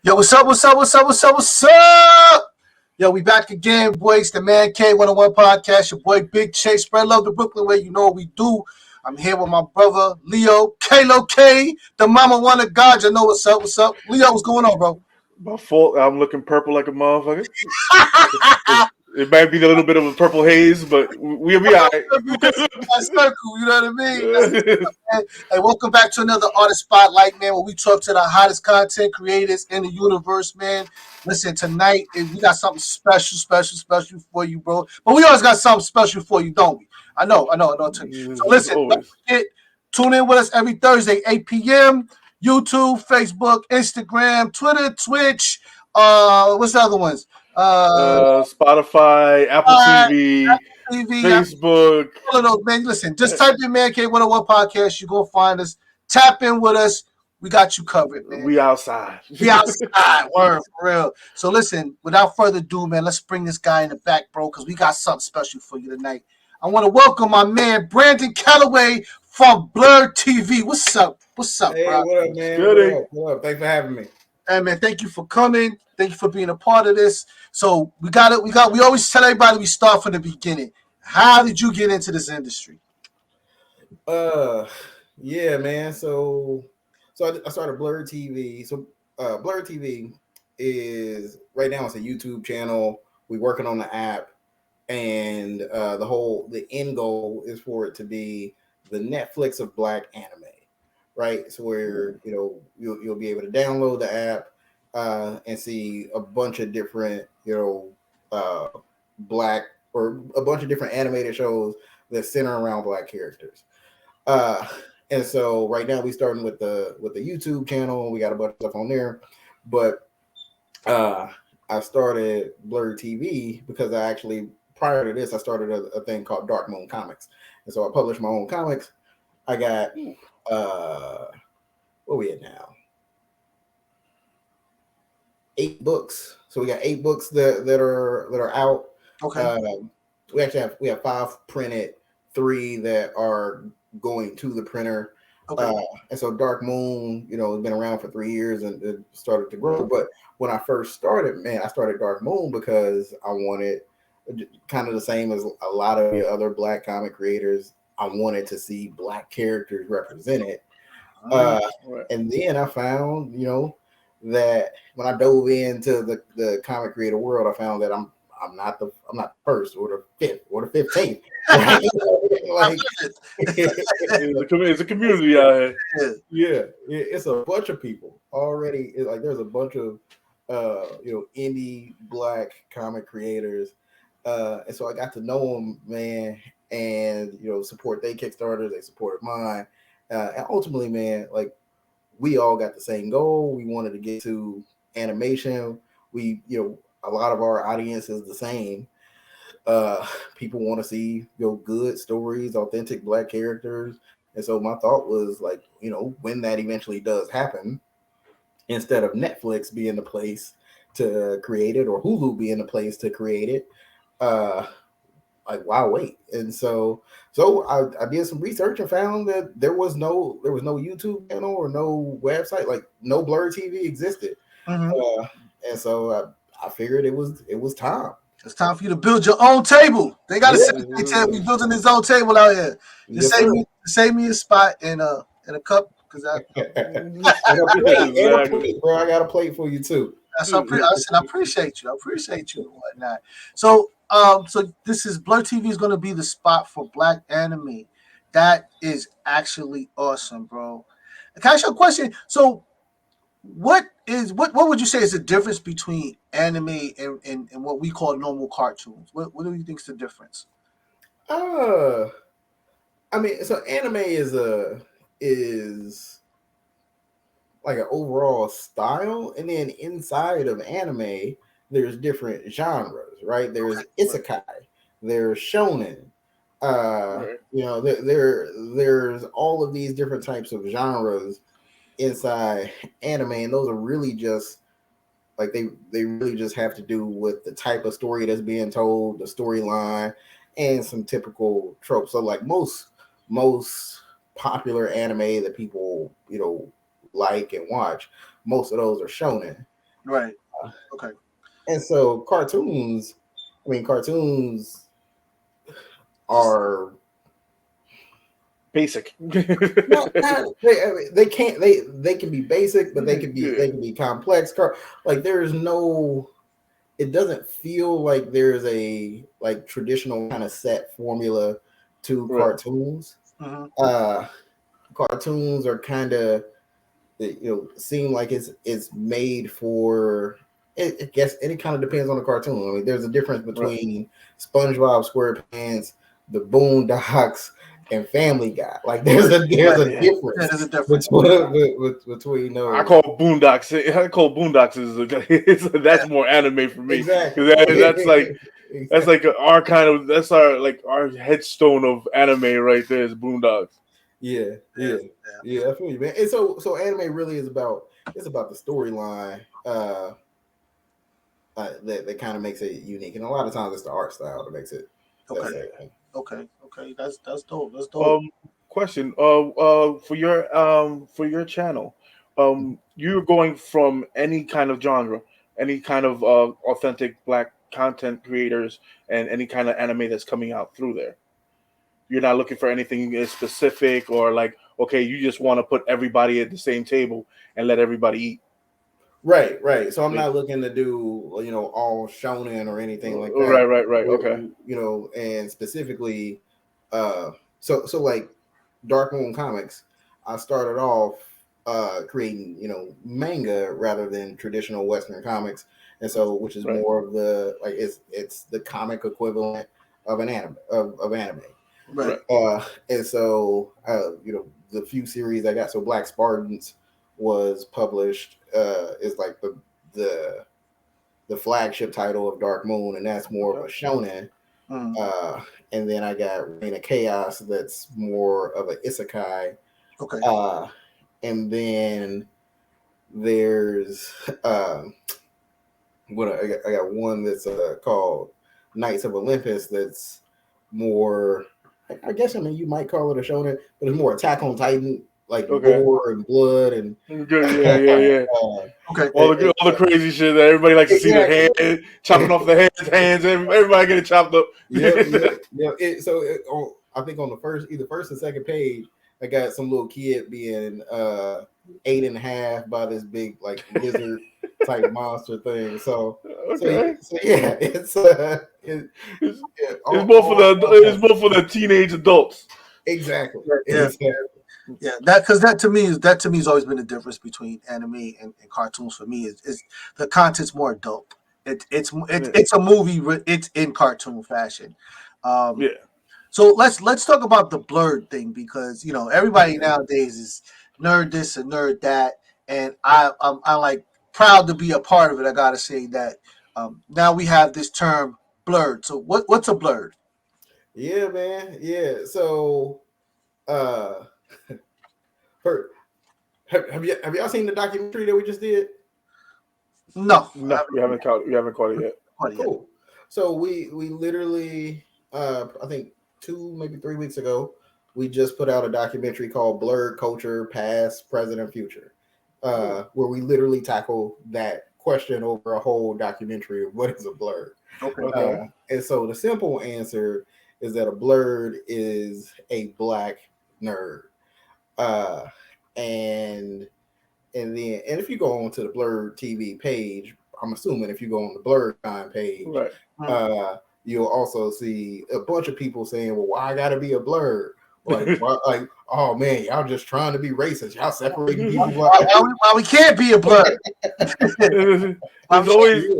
Yo, what's up? What's up? What's up? What's up? What's up? Yo, we back again, boys. The Man K 101 podcast. Your boy Big Chase. Spread love to Brooklyn way. You know what we do. I'm here with my brother Leo, Kalo K, the mama one of God. You know what's up? What's up? Leo, what's going on, bro? My fault. I'm looking purple like a motherfucker. It might be a little bit of a purple haze, but we'll be all right. That circle, you know what I mean? Hey, welcome back to another Artist Spotlight, man, where we talk to the hottest content creators in the universe, man. Listen, tonight we got something special for you, bro. But we always got something special for you, don't we? I know. So listen, don't forget, tune in with us every Thursday, 8 p.m. YouTube, Facebook, Instagram, Twitter, Twitch. What's the other ones? Spotify, Apple TV, Facebook. All of those, man. Listen, just type in Man K 101 podcast. You're gonna find us. Tap in with us. We got you covered, man. We outside. Word, for real. So listen, without further ado, man, let's bring this guy in the back, bro, because we got something special for you tonight. I want to welcome my man Brandon Calloway from Blerd TV. What's up? Hey, bro? What up, man? What up? Thanks for having me. Hey, man, thank you for coming. Thank you for being a part of this. So we always tell everybody we start from the beginning. How did you get into this industry? Yeah, man. So I started Blerd TV. So Blerd TV is right now it's a YouTube channel. We're working on the app, and the end goal is for it to be the Netflix of Black anime, right? So where you'll be able to download the app and see a bunch of different Black or a bunch of different animated shows that center around Black characters. And so right now we starting with the YouTube channel. We got a bunch of stuff on there, but I started Blerd TV because prior to this I started a thing called Dark Moon Comics, and so I published my own comics. I got what we at now? 8 books. So we got 8 books that are out. Okay. We have 5 printed, 3 that are going to the printer. Okay. And so Dark Moon, has been around for 3 years and it started to grow. But when I first started, man, I started Dark Moon because I wanted, kind of the same as a lot of the other Black comic creators, I wanted to see Black characters represented. And then I found, that when I dove into the comic creator world, I found that I'm not the first or the 5th or the 15th. Like it's a community out here. Yeah, it's a bunch of people already. Like there's a bunch of indie Black comic creators, and so I got to know them, man, and support their Kickstarters. They supported mine, and ultimately, man, like we all got the same goal. We wanted to get to animation. We, a lot of our audience is the same. People want to see good stories, authentic Black characters. And so my thought was like, when that eventually does happen, instead of Netflix being the place to create it or Hulu being the place to create it, like why wait? And so I did some research and found that there was no YouTube channel or no website, like no Blerd TV existed. Mm-hmm. And so I figured it was time. It's time for you to build your own table. They got to say we building his own table out here. Just save me a spot in a cup because I got a plate for you too. I appreciate you. I appreciate you and whatnot. So this is Blerd TV is going to be the spot for Black anime. That is actually awesome, bro. Can I ask you a question? So what would you say is the difference between anime and what we call normal cartoons? What do you think is the difference? I mean, so anime is like an overall style, and then inside of anime there's different genres, right? There's isekai, there's shonen, there's all of these different types of genres inside anime, and those are really just like they really just have to do with the type of story that's being told, the storyline, and some typical tropes. So like most popular anime that people like and watch, most of those are shonen. Right. Okay. And so cartoons, I mean, cartoons are Basic. they can't they can be basic, but they can be complex. Like there's no, it doesn't feel like there's a like traditional kind of set formula to cartoons. Cartoons are kind of, seem like it's made for. I guess it kind of depends on the cartoon. I mean, there's a difference between SpongeBob SquarePants, the Boondocks, and Family Guy. Like there's a difference between those. I call Boondocks is that's more anime for me. Exactly. That's like our kind of, that's our headstone of anime right there is Boondocks. Yeah. I feel you, man. And so anime really is about, it's about the storyline that kind of makes it unique, and a lot of times it's the art style that makes it. Okay. That's dope. That's dope. Question. For your channel, you're going from any kind of genre, any kind of authentic Black content creators, and any kind of anime that's coming out through there. You're not looking for anything specific, or like, okay, you just want to put everybody at the same table and let everybody eat. Right. So I'm not looking to do, all shonen or anything like that. Right. Okay. And specifically, so like Dark Moon Comics, I started off creating, manga rather than traditional Western comics, and so which is more of the it's the comic equivalent of an anime of anime. Right. And so the few series I got, so Black Spartans was published, is like the flagship title of Dark Moon, and that's more of a shonen. And then I got Reign of Chaos, that's more of an isekai. Okay. And then there's I got one that's called Knights of Olympus, that's more, I guess, you might call it a shonen, but it's more Attack on Titan, like gore and blood and yeah. Okay. All the crazy shit that everybody likes to see, the hand chopping off the hands. Everybody getting chopped up. I think on the first and second page, I got some little kid being 8.5 by this big like lizard type monster thing. So yeah, it's more for the teenage adults. Exactly. Yeah, that to me has always been the difference between anime and cartoons. For me, is the content's more adult. It's a movie. It's in cartoon fashion. So let's talk about the Blerd thing, because everybody nowadays is nerd this and nerd that, and I'm like proud to be a part of it. I gotta say that now we have this term Blerd. So what's a Blerd? Yeah, man. Yeah. So have y'all seen the documentary that we just did? No, we haven't caught it yet. Cool. So we literally I think 2, maybe 3 weeks ago, we just put out a documentary called Blerd Culture, Past, Present, and Future, where we literally tackle that question over a whole documentary of what is a blerd. And so the simple answer is that a blerd is a Black nerd. And if you go on to the Blerd TV page, I'm assuming if you go on the Blerd Time page, you'll also see a bunch of people saying, "Well, why I gotta be a blerd?" Like, oh man, y'all just trying to be racist. Y'all separating people. Why we can't be a blerd?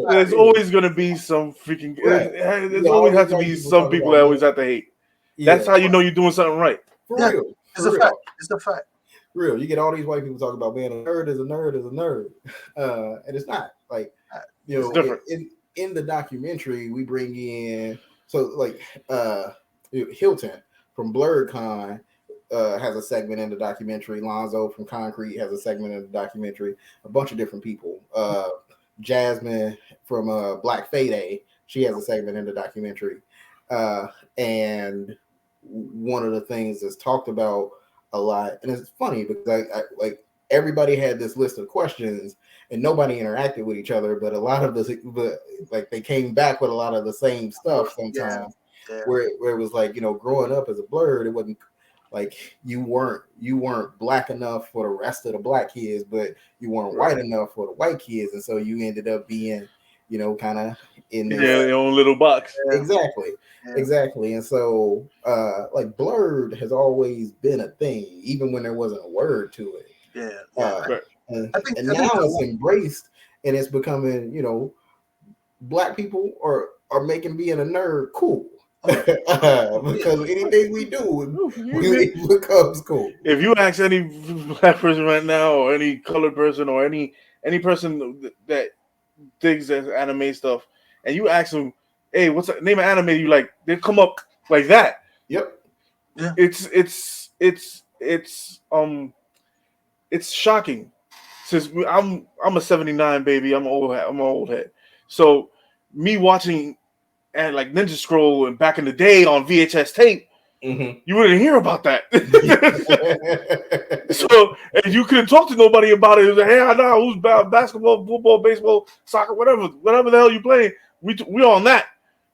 There's always gonna be some freaking. There's always has to be some people that always have to hate. That's how you know you're doing something right. For real. It's a fact. It's a fact. Real. You get all these white people talking about being a nerd is a nerd is a nerd, and it's not. Like, it's different. In the documentary, we bring in Hilton from BlerdCon has a segment in the documentary. Lonzo from Concrete has a segment in the documentary. A bunch of different people. Jasmine from Black Fade, she has a segment in the documentary. And one of the things that's talked about a lot, and it's funny because I like everybody had this list of questions and nobody interacted with each other, but a lot of like they came back with a lot of the same stuff sometimes. Yeah. Where it was like, growing up as a Blerd, it wasn't like you weren't black enough for the rest of the black kids, but you weren't white enough for the white kids, and so you ended up being, kind of in this, your own little box. Exactly. And so like Blerd has always been a thing, even when there wasn't a word to it. And now it's embraced, and it's becoming, black people are making being a nerd cool. Because anything we do, it becomes cool. If you ask any black person right now, or any colored person, or any person that digs that anime stuff, and you ask them, "Hey, what's the name of anime you like?" They come up like that. Yep. Yeah. It's shocking. Since I'm a 79 baby, I'm an old head. So me watching and like Ninja Scroll and back in the day on VHS tape, you wouldn't hear about that. So and you couldn't talk to nobody about it. It was like, hey, I know who's basketball, football, baseball, soccer, whatever the hell you playing. We on that.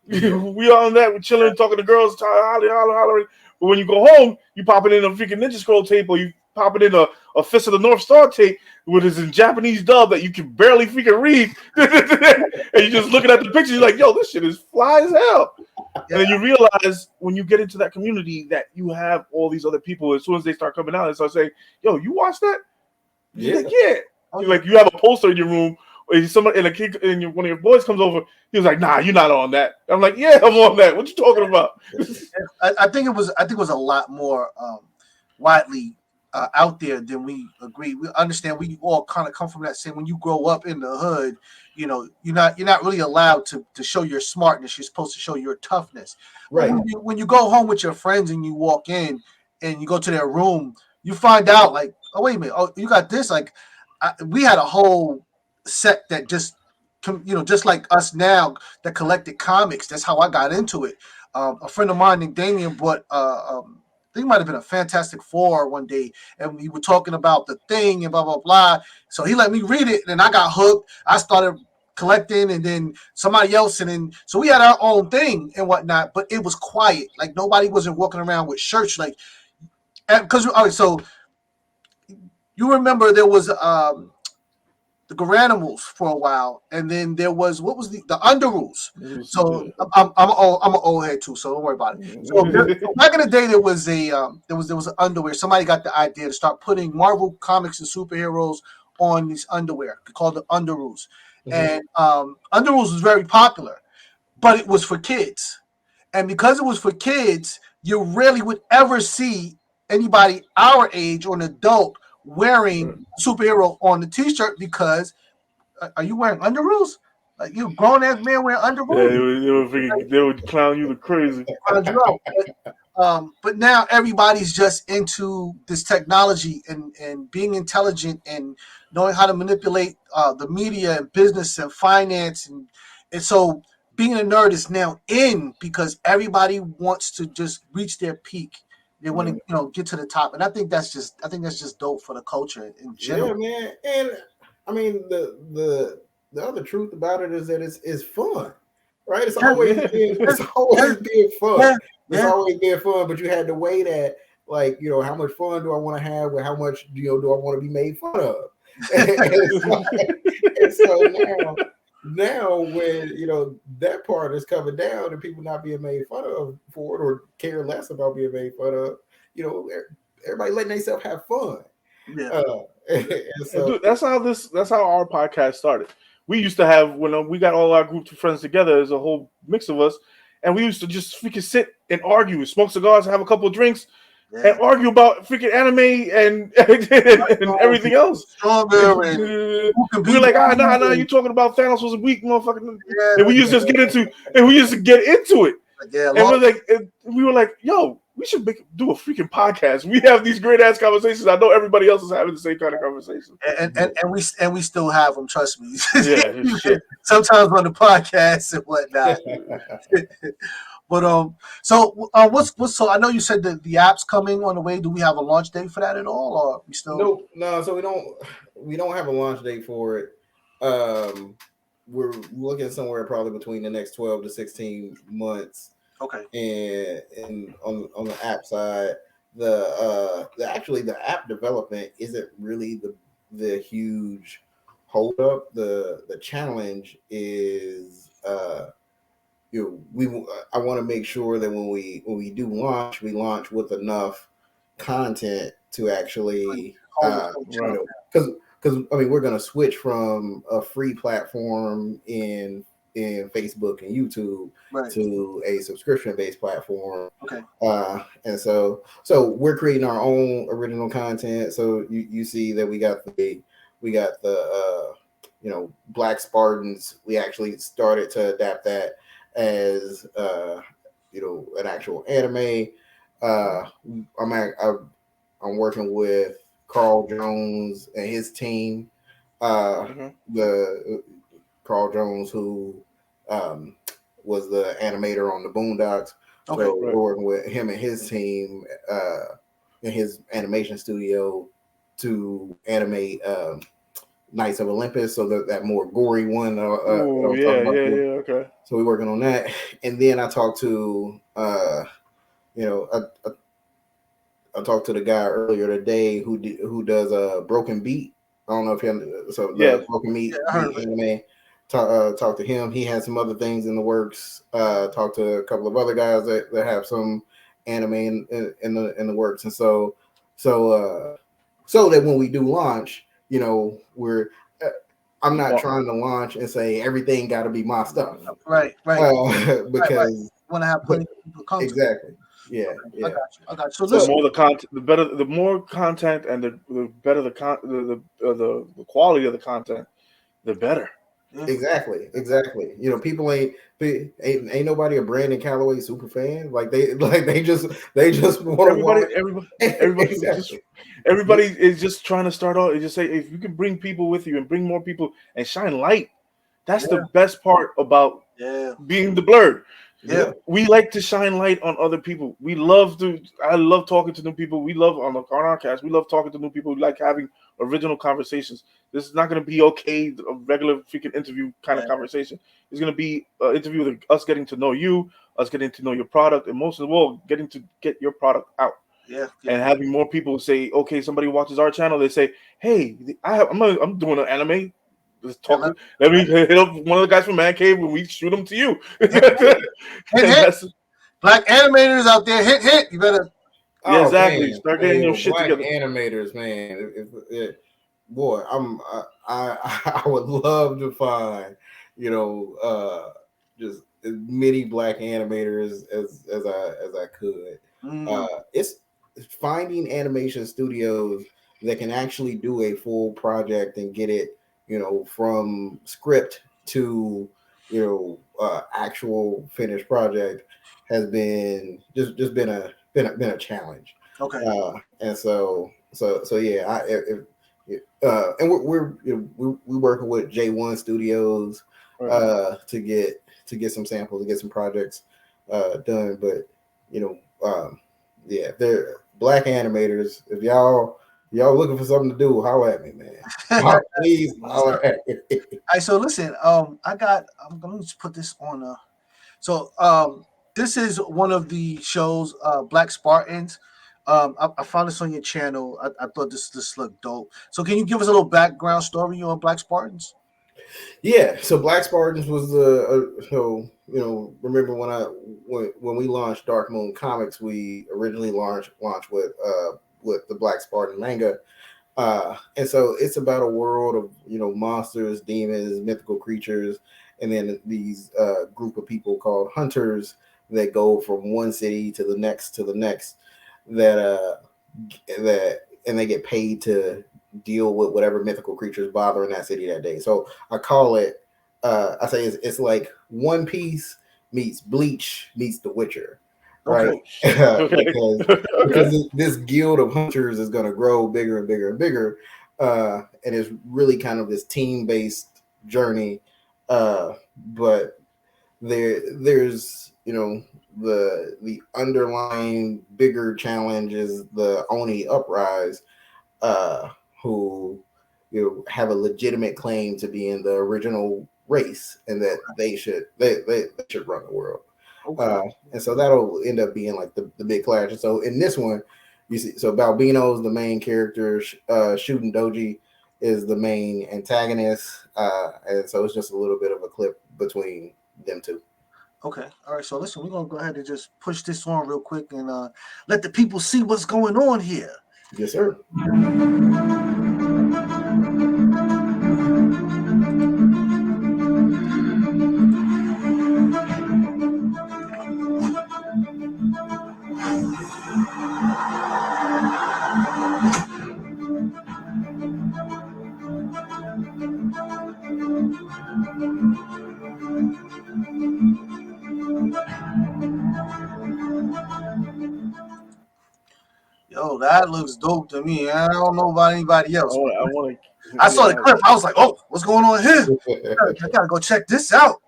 We on that. We're chilling, talking to girls, hollering. But when you go home, you pop it in a freaking Ninja Scroll tape, or you pop it in a Fist of the North Star tape, which is in Japanese dub that you can barely freaking read. And you're just looking at the pictures, you're like, yo, this shit is fly as hell. And then you realize when you get into that community that you have all these other people, as soon as they start coming out and start saying, yo, you watch that? Yeah. Like, yeah. Like, you have a poster in your room, or somebody and a kid and one of your boys comes over, he was like, nah, you're not on that. I'm like, yeah, I'm on that. What you talking about? I think it was a lot more widely out there than we agree. We understand we all kind of come from that same. When you grow up in the hood, you're not really allowed to show your smartness. You're supposed to show your toughness. Right. When you go home with your friends and you walk in and you go to their room, you find out like, oh wait a minute, oh you got this. Like we had a whole set that just like us now that collected comics. That's how I got into it. A friend of mine named Damien bought I think it might have been a Fantastic Four one day, and we were talking about the Thing and blah blah blah. So he let me read it, and I got hooked. I started collecting, and then somebody else, and then so we had our own thing and whatnot. But it was quiet, like nobody wasn't walking around with shirts, like because all right. So you remember there was the Garanimals for a while, and then there was what was the Underrules. So I'm an old head too, so don't worry about it. So back in the day, there was an underwear. Somebody got the idea to start putting Marvel comics and superheroes on these underwear called the Underrules, and Underrules was very popular, but it was for kids, and because it was for kids, you rarely would ever see anybody our age or an adult wearing superhero on the t-shirt because are you wearing underoos? Like you grown ass man wearing underoos? Yeah, they would clown you the crazy. But now everybody's just into this technology and being intelligent and knowing how to manipulate the media and business and finance and so being a nerd is now in because everybody wants to just reach their peak. They want to, get to the top, and I think that's just dope for the culture in general. Yeah, man. And I mean, the other truth about it is that it's fun, right? It's always been fun. Yeah. It's always been fun, but you had to weigh that, like, how much fun do I want to have, with how much do I want to be made fun of? And so now when that part is covered down and people not being made fun of for it or care less about being made fun of, everybody letting themselves have fun. Yeah. So, dude, that's how our podcast started. We used to have when we got all our group of friends together as a whole mix of us, and we used to just freaking sit and argue, smoke cigars, have a couple of drinks. Yeah. And argue about freaking anime and everything else. Stronger we're like, nah, you talking about Thanos was a weak motherfucker. Yeah, and we used to get into it. Yeah, and we were like, yo, we should do a freaking podcast. We have these great ass conversations. I know everybody else is having the same kind of conversation. And we still have them, trust me. Yeah, sometimes on the podcast and whatnot. But what's so? I know you said that the app's coming on the way. Do we have a launch date for that at all, or we still? Nope, no. So we don't have a launch date for it. We're looking somewhere probably between the next 12 to 16 months. Okay. And on the app side, the app development isn't really the huge hold up. The challenge is I want to make sure that when we do launch, we launch with enough content to actually because I mean we're going to switch from a free platform in Facebook and YouTube to a subscription based platform. Okay. And so we're creating our own original content. So you see that we got the Black Spartans. We actually started to adapt that as an actual anime. I'm working with Carl Jones and his team. The Carl Jones, who was the animator on the Boondocks. Okay, so we're working with him and his team in his animation studio to animate Knights of Olympus, so that more gory one. Okay. So we're working on that, and then I talked to I talked to the guy earlier today who does a Broken Beat. I don't know if Broken Beat anime. Talk to him. He has some other things in the works. Talk to a couple of other guys that have some anime in the works, and so that when we do launch, we're I'm not trying to launch and say everything got to be my stuff, right? Because want to have plenty of people content. Exactly. Yeah, I got you. So the more the content, the better. The more content, and the better the quality of the content, the better. Yeah. Exactly. People ain't nobody a Brandon Calloway super fan. They just want everybody is just trying to start out and just say, if you can bring people with you and bring more people and shine light, that's the best part about being the Blerd. Yeah, we like to shine light on other people. I love talking to new people. We love on our cast. We love talking to new people. We like having original conversations. This is not going to be a regular freaking interview kind of conversation. It's going to be an interview with us getting to know you, us getting to know your product, and most of all, getting to get your product out. Yeah. And having more people say, okay, somebody watches our channel. They say, hey, I'm doing an anime. Let's talk. Let me hit up one of the guys from Man Cave when we shoot them to you. Hit. Black animators out there, hit. You better. Yeah, exactly. Man. Start getting your shit Black together. Animators, man. Boy, I would love to find, just as many black animators as I could. It's finding animation studios that can actually do a full project and get it, from script to actual finished project has been just been a challenge. Okay. And so yeah, and we're working with J1 Studios to get some samples, to get some projects done. But they're black animators. If y'all looking for something to do, holler at me, man. Please holler at me. All right, so listen, I'm going to put this on. This is one of the shows, Black Spartans. I found this on your channel. I thought this looked dope. So can you give us a little background story on Black Spartans? Yeah, so Black Spartans was remember when we launched Dark Moon Comics, we originally launched with the Black Spartan manga. And so it's about a world of monsters, demons, mythical creatures, and then these group of people called hunters that go from one city to the next that they get paid to deal with whatever mythical creatures bothering that city that day. So I call it I say it's like One Piece meets Bleach meets The Witcher. Right, because this guild of hunters is going to grow bigger and bigger and bigger, and it's really kind of this team-based journey. But there's the underlying bigger challenge is the Oni uprise, who have a legitimate claim to being the original race and that they should run the world. Okay. And so that'll end up being like the big clash. And so in this one, you see, so Balbino's the main character, Shooting Doji is the main antagonist, and so it's just a little bit of a clip between them two. Okay. All right. So listen, we're gonna go ahead and just push this on real quick and let the people see what's going on here. Yes, sir. Yo, that looks dope to me. I don't know about anybody else. I want to. I saw the clip. I was like, oh, what's going on here? I gotta go check this out.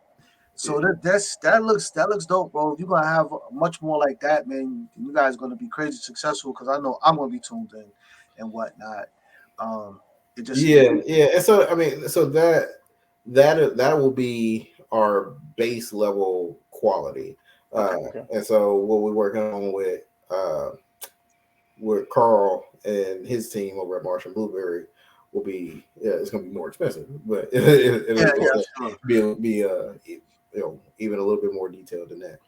So that looks dope, bro. If you're gonna have much more like that, man, you guys are gonna be crazy successful because I know I'm gonna be tuned in and whatnot. It just yeah. And so I mean, so that will be our base level quality. Okay. And so what we're working on with Carl and his team over at Martian Blueberry will be it's going to be more expensive, but it'll be even a little bit more detailed than that.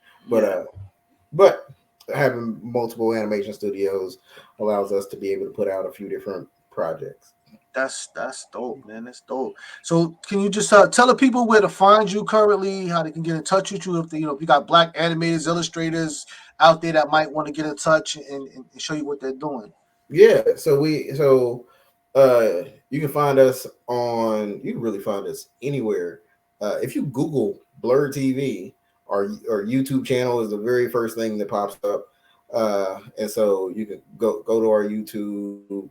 But having multiple animation studios allows us to be able to put out a few different projects. That's dope, man. That's dope. So can you just tell the people where to find you currently, how they can get in touch with you if they, if you got black animators, illustrators out there that might want to get in touch and show you what they're doing. Yeah, so you can find us you can really find us anywhere. If you Google Blerd TV, our YouTube channel is the very first thing that pops up. And so you can go to our YouTube,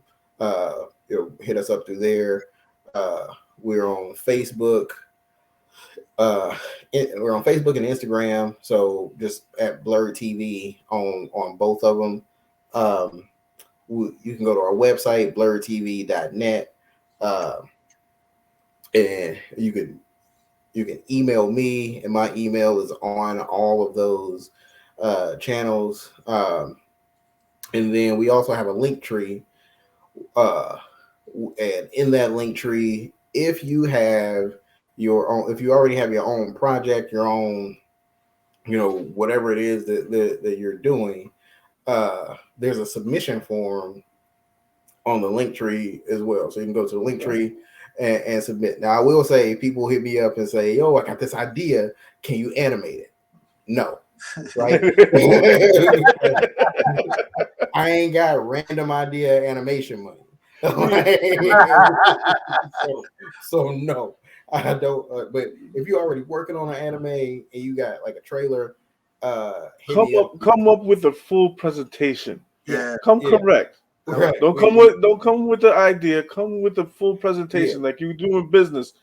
hit us up through there. We're on Facebook. We're on Facebook and Instagram. So just at Blerd TV on both of them. You can go to our website, blerdtv.net, and you can email me, and my email is on all of those channels. And then we also have a link tree. And in that link tree, if you already have your own project, your own, whatever it is that you're doing, there's a submission form on the link tree as well. So you can go to the link tree and submit. Now, I will say, people hit me up and say, yo, I got this idea. Can you animate it? No. Right? I ain't got random idea animation money. So no, I don't. But if you're already working on an anime and you got like a trailer, come up with a full presentation. Yeah, correct. Right. Don't come with the idea. Come with the full presentation, like you do in business.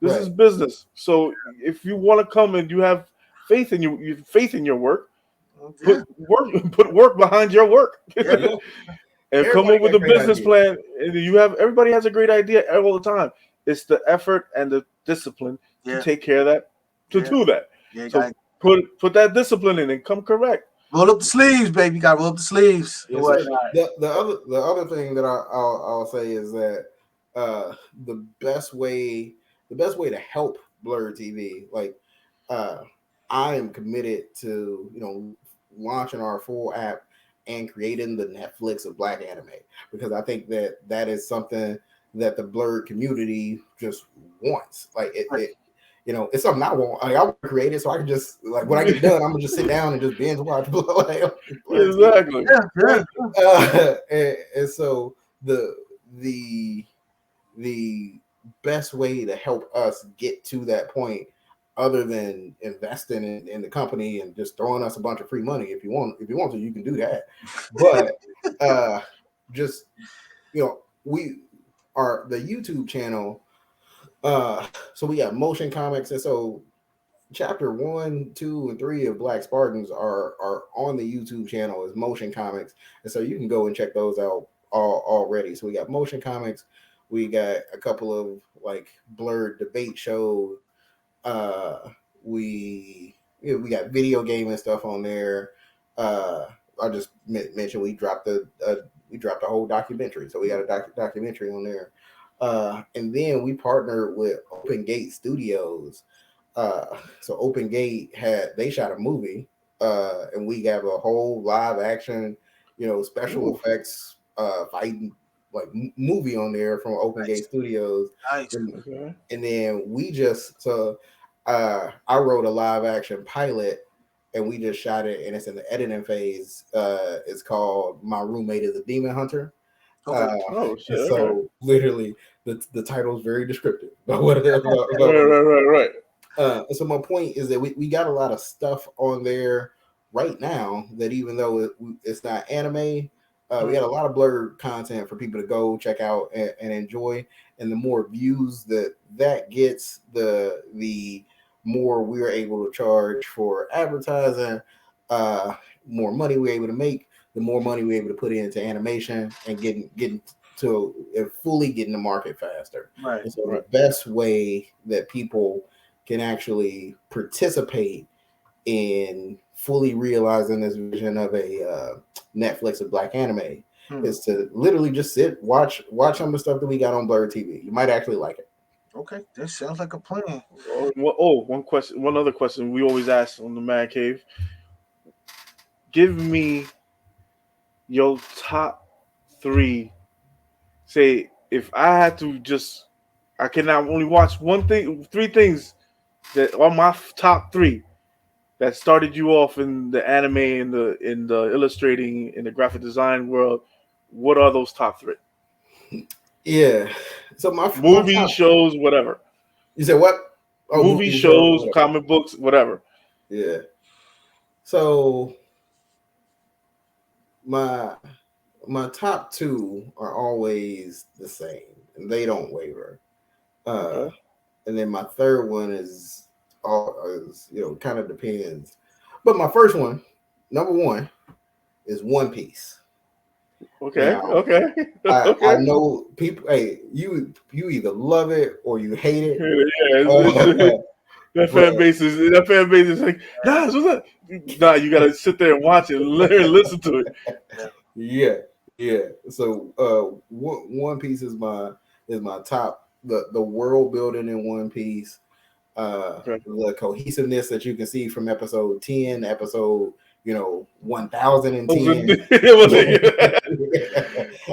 This is business. So if you want to come and you have faith in your work, put work behind your work. And come up with a business plan. And everybody has a great idea all the time. It's the effort and the discipline to take care of that, to do that. Yeah, so put that discipline in and come correct. Roll up the sleeves, baby. You got to roll up the sleeves. Yes, the other thing that I'll say is that the best way to help Blerd TV, like I am committed to launching our full app and creating the Netflix of Black anime, because I think that is something that the Blerd community just wants. Like it's something I want. I want to create it so I can just, like, when I get done, I'm gonna just sit down and just binge watch. Exactly. And so the best way to help us get to that point, other than investing in the company and just throwing us a bunch of free money, if you want to, you can do that. But just we are the YouTube channel. So we have motion comics, and so chapter 1, 2, and 3 of Black Spartans are on the YouTube channel as Motion Comics, and so you can go and check those out already. So we got Motion Comics, we got a couple of like Blerd debate shows. We got video game and stuff on there. I just mentioned we dropped a whole documentary, so we got a documentary on there. And then we partnered with Open Gate Studios. So Open Gate they shot a movie, and we have a whole live action, special effects fighting like movie on there from Open Gate Studios. Nice. And then I wrote a live action pilot, and we just shot it, and it's in the editing phase. It's called My Roommate is a Demon Hunter. Oh shit! So literally, the title is very descriptive. Right. So my point is that we got a lot of stuff on there right now that even though it's not anime, we got a lot of Blerd content for people to go check out and enjoy. And the more views that gets, the more we're able to charge for advertising, more money we're able to make, the more money we're able to put into animation and getting to fully getting the market faster. Right. And so the best way that people can actually participate in fully realizing this vision of a Netflix of Black anime is to literally just watch some of the stuff that we got on Blerd TV. You might actually like it. Okay, that sounds like a plan. One other question we always ask on the Man Cave. Give me your top 3. Say if I had to I cannot only watch 3 things that are my top 3 that started you off in the anime, in the illustrating, in the graphic design world. What are those top 3? Yeah. So my shows, whatever. You said what? Oh, movie shows, comic books, whatever. Yeah. So my top 2 are always the same, and they don't waver. And then my third one is kind of depends. But my first one, number 1, is One Piece. Okay. Now, okay. I know people. Hey, you either love it or you hate it. That fan base is like, nah, what's up? Nah, you gotta sit there and watch it, and listen to it. Yeah. So, One Piece is my top. The world building in One Piece, the cohesiveness that you can see from episode 10, episode 1010.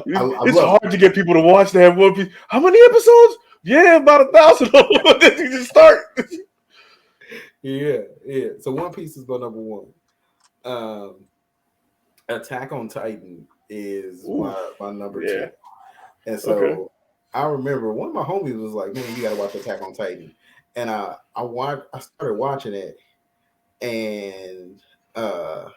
It's hard to get people to watch that One Piece. How many episodes? Yeah, about 1,000 of them. You just start. Yeah. So One Piece is my number 1. Attack on Titan is my number 2. And so I remember one of my homies was like, "Man, you gotta watch Attack on Titan," and I started watching it, and like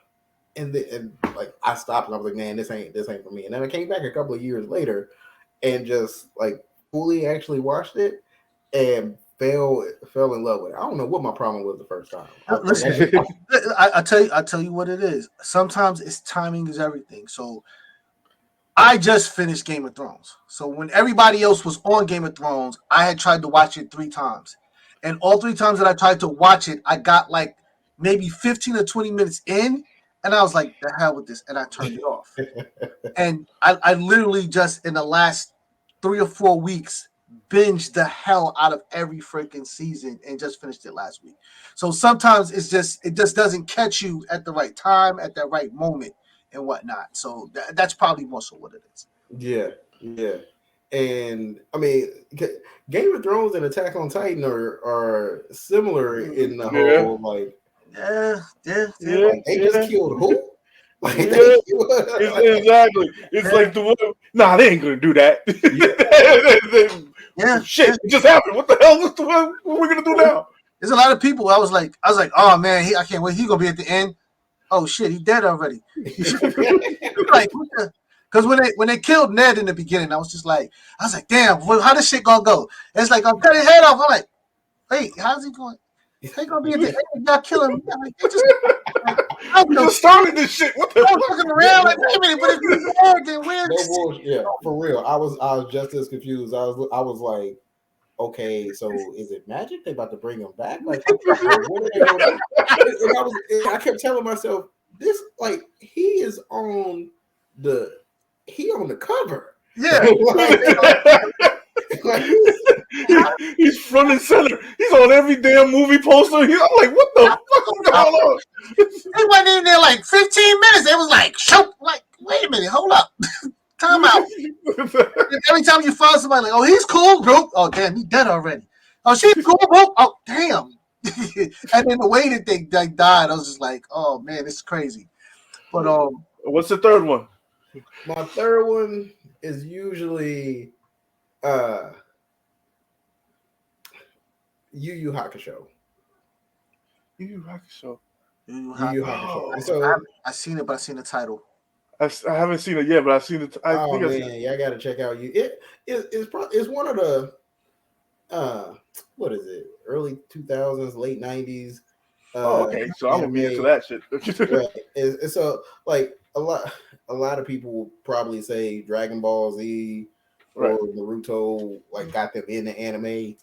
I stopped and I was like, "Man, this ain't for me." And then I came back a couple of years later and just like fully actually watched it and fell in love with it. I don't know what my problem was the first time. Listen, I tell you what it is. Sometimes it's timing is everything. So I just finished Game of Thrones. So when everybody else was on Game of Thrones, I had tried to watch it 3 times. And all 3 times that I tried to watch it, I got like maybe 15 or 20 minutes in, and I was like, the hell with this, and I turned it off. And I literally just in the last 3 or 4 weeks binged the hell out of every freaking season and just finished it last week. So sometimes it just doesn't catch you at the right time, at that right moment, and whatnot. So that's probably more so what it is. Yeah. And I mean, Game of Thrones and Attack on Titan are similar in the whole like. Yeah. Like, they just killed who? Like, exactly. It's like the one. Nah, they ain't gonna do that. Shit, it just happened. What the hell? What are we gonna do now? There's a lot of people. I was like, oh man, I can't wait. He's gonna be at the end. Oh shit, he dead already. Like, because when they killed Ned in the beginning, I was like, damn, how this shit gonna go? And it's like, I'm cutting his head off. I'm like, wait, how's he going? They gonna be at the end. Y'all killing me. Like, they just, like, I We know. just started this shit. What the I was looking around like, wait a minute, but if you there, then where's No bullshit. Yeah, for real. I was just as confused. I was like, okay, so is it magic? They about to bring him back? Like, what are they gonna do? And I kept telling myself, this like he on the cover. yeah. Like, He's front and center. He's on every damn movie poster. I'm like, what the fuck is going on? They wasn't even there like 15 minutes. They was like, shoot, like, wait a minute, hold up. Time out. And every time you find somebody like, oh, he's cool, bro. Oh, damn, he dead already. Oh, she's cool, bro. Oh, damn. And then the way that they died, I was just like, oh man, it's crazy. But What's the third one? my third one is usually Yu Yu Hakusho. Yu Yu Hakusho. Yu Yu Hakusho. Oh. So I seen it, but I seen the title. I haven't seen it yet, but I've seen it. I think I've seen it. Yeah, I gotta check out it's one of the what is it? Early 2000s, late 90s. Okay, so I'm gonna be into that shit. Right. It's so like a lot of people will probably say Dragon Ball Z or Naruto like got them in the anime.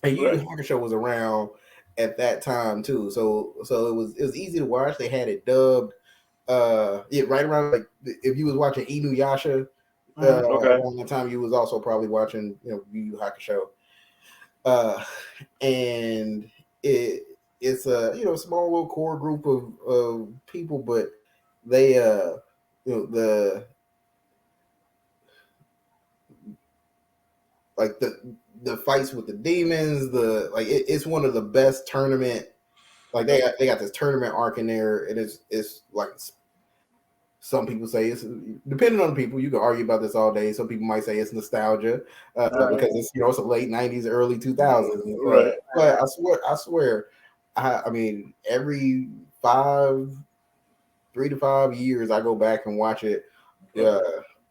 And Yu Yu Hakusho was around at that time too, so it was easy to watch. They had it dubbed. Right around like if you was watching Inuyasha, around the time you was also probably watching Yu Yu Hakusho. And it's a small little core group of people, but they the fights with the demons, it's one of the best tournament. Like they got this tournament arc in there. It's like some people say it's depending on the people. You can argue about this all day. Some people might say it's nostalgia because it's it's a late 90s, early 2000s. Right. But I swear, I mean every 3 to 5 years I go back and watch it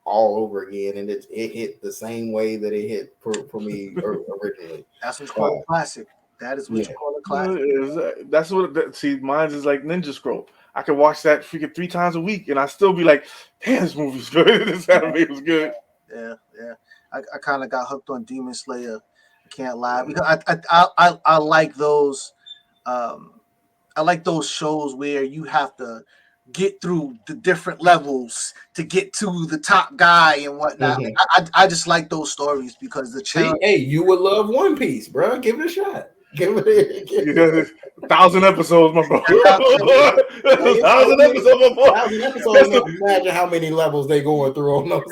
all over again, and it hit the same way that it hit for me originally. That's what's called a classic. That is what you call a classic. That's what. See, mine is like Ninja Scroll. I can watch that freaking 3 times a week, and I still be like, "Damn, this movie's good. This anime was good." Yeah. I kind of got hooked on Demon Slayer. I can't lie because I like those. I like those shows where you have to get through the different levels to get to the top guy and whatnot. Mm-hmm. I just like those stories because the challenge. Hey, you would love One Piece, bro. Give it a shot. Give it 1,000 episodes, my bro. 1,000 episodes, my boy. 1,000 episodes. Imagine how many levels they going through on those.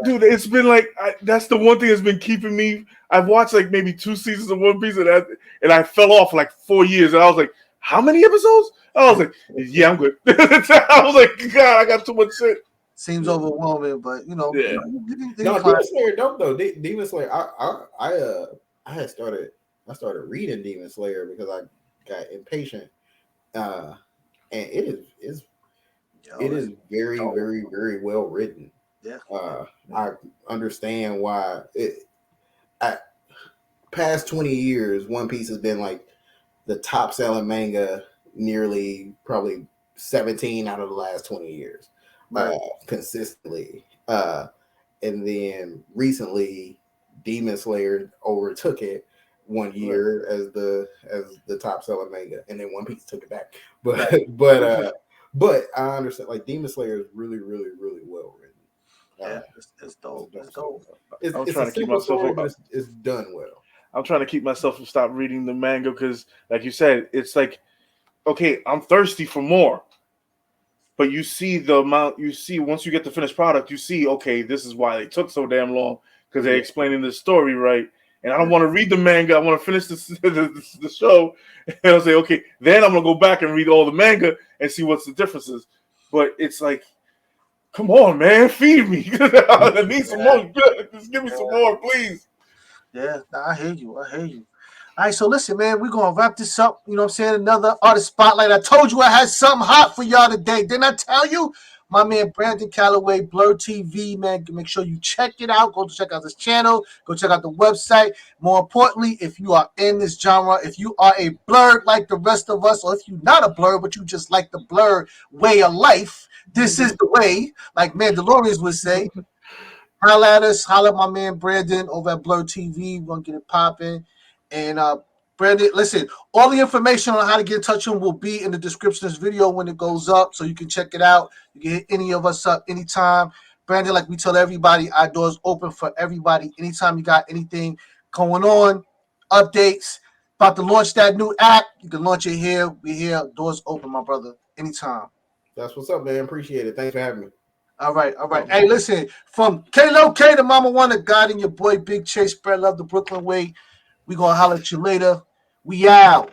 Dude, it's been like that's the one thing that's been keeping me. I've watched like maybe 2 seasons of One Piece, and I fell off like 4 years, and I was like, how many episodes? I was like, yeah, I'm good. I was like, God, I got too much shit. Seems overwhelming, but No, Demon Slayer dope though. Demon Slayer, I started reading Demon Slayer because I got impatient, and it is very, very, very well written. Yeah, I understand why past 20 years, One Piece has been like the top selling manga nearly probably 17 out of the last 20 years, consistently. And then recently, Demon Slayer overtook it one year as the top selling manga, and then One Piece took it back. But I understand, like Demon Slayer is really, really, really well written. Yeah, it's dope. It's dope. I'm trying to keep myself. It's done well. I'm trying to keep myself from stop reading the manga because, like you said, it's like, okay, I'm thirsty for more. But you see the amount. You see once you get the finished product, you see, okay, this is why they took so damn long because they're explaining the story right. And I don't want to read the manga. I want to finish the show. And I'll say, okay, then I'm gonna go back and read all the manga and see what's the differences. But it's like, come on, man, feed me. I need some more. Just give me some more, please. Yeah, I hear you. All right, so listen, man, we're going to wrap this up. You know what I'm saying? Another artist spotlight. I told you I had something hot for y'all today. Didn't I tell you? my man Brandon Calloway, Blerd TV, man. Make sure you check it out. Go check out this channel. Go check out the website. More importantly, if you are in this genre, if you are a Blerd like the rest of us, or if you're not a Blerd, but you just like the Blerd way of life, this is the way, like Mandalorians would say. Holla at us. Holla at my man Brandon over at Blerd TV. We're going to get it popping. And Brandon, listen, all the information on how to get in touch with him will be in the description of this video when it goes up, so you can check it out. You can hit any of us up anytime. Brandon, like we tell everybody, our doors open for everybody. Anytime you got anything going on, updates, about to launch that new app, you can launch it here. We're here. Doors open, my brother. Anytime. That's what's up, man. Appreciate it. Thanks for having me. All right. Hey, listen, from Kalo K to Mama Wanna God and your boy Big Chase, spread love the Brooklyn way. We gonna holler at you later. We out.